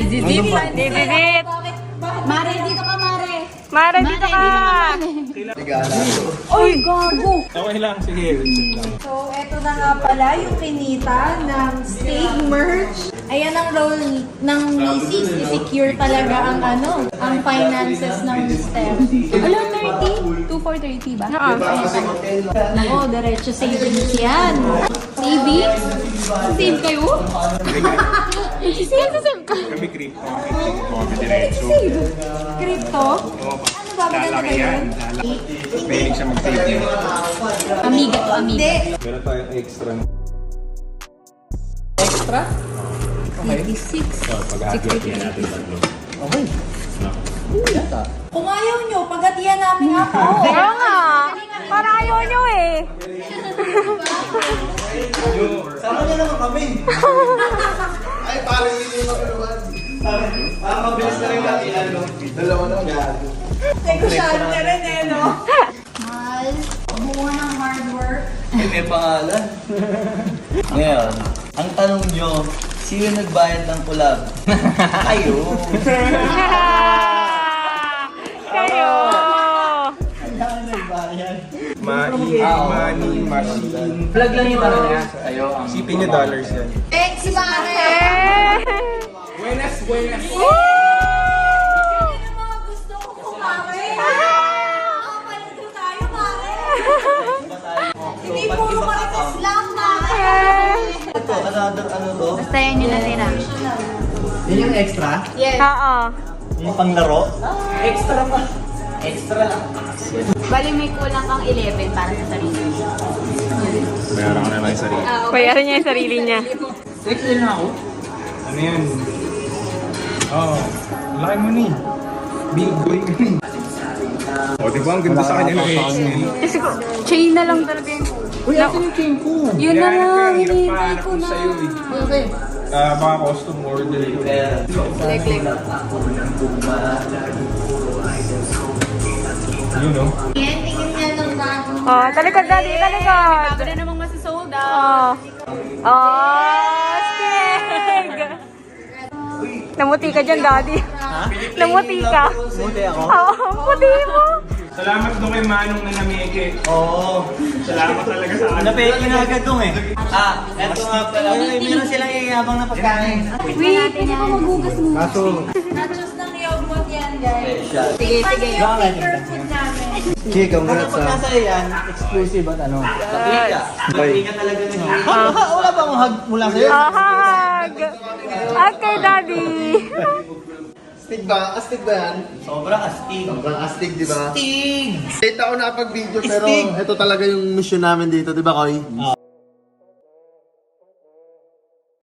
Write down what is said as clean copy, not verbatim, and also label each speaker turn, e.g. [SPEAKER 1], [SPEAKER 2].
[SPEAKER 1] Dididit.
[SPEAKER 2] Mare, dito ka, Mare.
[SPEAKER 1] Mare, dito ka.
[SPEAKER 2] Uy, gago.
[SPEAKER 3] Okay lang, sige.
[SPEAKER 2] So, eto na nga pala yung kinita ng steak merch. Ayan ang role ng Mrs. I-secure talaga ang ang finances ng Steph. Alam, 30? 2 for 30 ba?
[SPEAKER 1] Oo.
[SPEAKER 2] Oo, diretso savings yan. Savings? Save kayo?
[SPEAKER 1] Save ka.
[SPEAKER 3] Kami crypto. Kami diretso.
[SPEAKER 2] Save? Crypto?
[SPEAKER 3] Oo.
[SPEAKER 2] Ano ba maganda
[SPEAKER 3] Lalaki yan.
[SPEAKER 2] yun?
[SPEAKER 3] Pwede siya mag-save yun.
[SPEAKER 2] Amiga to, amiga.
[SPEAKER 3] Meron tayong extra.
[SPEAKER 2] Extra?
[SPEAKER 3] Okay.
[SPEAKER 2] 86.
[SPEAKER 3] Pag-aagyan natin tatlo.
[SPEAKER 2] Okay. Kung ayaw nyo, pagatiyan namin ako.
[SPEAKER 1] Oo nga. Para ayaw nyo eh.
[SPEAKER 4] Sama niya naman kami. Ay, parang hindi nyo makiluan. Parang mabilis na rin natin. Dalawa na gago.
[SPEAKER 2] Negosyante rin eh, no? Mahal, bunga ng hard work.
[SPEAKER 4] Ay, may pangalan. Ngayon, ang tanong nyo, sino nagbayad ng collab? Kayo.
[SPEAKER 1] Kayo.
[SPEAKER 3] Money, machine.
[SPEAKER 4] Vlog lang yung tanong niya. Kayo ang...
[SPEAKER 3] Isipin niyo dollars yan.
[SPEAKER 2] Thanks, Mare!
[SPEAKER 1] Eh.
[SPEAKER 3] Buenas, buenas.
[SPEAKER 2] Yan ang mga gusto ko, Mare! Palito tayo, Mare! Hindi puro marites lang, Mare!
[SPEAKER 4] Ito, another ano to?
[SPEAKER 1] Basta yan yung natira.
[SPEAKER 4] Yun yung extra?
[SPEAKER 2] Yes.
[SPEAKER 1] Oo.
[SPEAKER 4] Yung panglaro? Extra pa. Extra lang.
[SPEAKER 2] Bali may kulang kang 11 para sa sarili.
[SPEAKER 3] Bayaran ko na lang yung sarili.
[SPEAKER 1] Bayaran niya yung sarili niya.
[SPEAKER 4] Extra na ako?
[SPEAKER 3] Ano yan? Oo. Laki mo ni. Big boy ka ni. O, di ba ang ganda sa kanya ng Excel?
[SPEAKER 1] Kasi ko, chain na lang talaga yung...
[SPEAKER 4] Uy, atin yung chain ko.
[SPEAKER 1] Yun na lang,
[SPEAKER 3] Hirap
[SPEAKER 1] hinihintay
[SPEAKER 3] pahanap
[SPEAKER 1] ko
[SPEAKER 3] ko
[SPEAKER 1] na.
[SPEAKER 3] sa'yo eh.
[SPEAKER 4] Okay.
[SPEAKER 3] Baka custom order ko.
[SPEAKER 1] Leg.
[SPEAKER 3] Yun no?
[SPEAKER 2] Yan, tingin niya ng bago.
[SPEAKER 1] Oh, talikod daddy, talikod.
[SPEAKER 2] Bago na namang masisold out.
[SPEAKER 1] Oh. Oh, stig. Namuti ka dyan, daddy. Namuti ka.
[SPEAKER 4] Muti ako?
[SPEAKER 1] Oo, puti mo.
[SPEAKER 3] Salamat doon kay Manong na nameke.
[SPEAKER 4] Oo.
[SPEAKER 3] Salamat talaga sa akin.
[SPEAKER 4] Napeki na agad dong eh. Eto nga pala. Meron silang iyabang na pagkain.
[SPEAKER 1] Wait, pwede ba magugas mo?
[SPEAKER 2] Nachos ng yogurt yan, guys.
[SPEAKER 4] Special.
[SPEAKER 1] Sige, sige.
[SPEAKER 2] Yung finger food namin.
[SPEAKER 5] Chick, ang
[SPEAKER 4] Ano pag nasa yan, exclusive at ano? Pakika. Pakika talaga na yun. Wala bang hug mula sa'yo?
[SPEAKER 1] Ahag. Okay, daddy.
[SPEAKER 5] astig ba? Astig ba yan?
[SPEAKER 4] Sobrang astig.
[SPEAKER 5] Sobrang astig, di ba?
[SPEAKER 4] Astig!
[SPEAKER 5] Late ako nakapag-video pero
[SPEAKER 4] Astig.
[SPEAKER 5] ito talaga yung mission namin dito, di ba, Koy?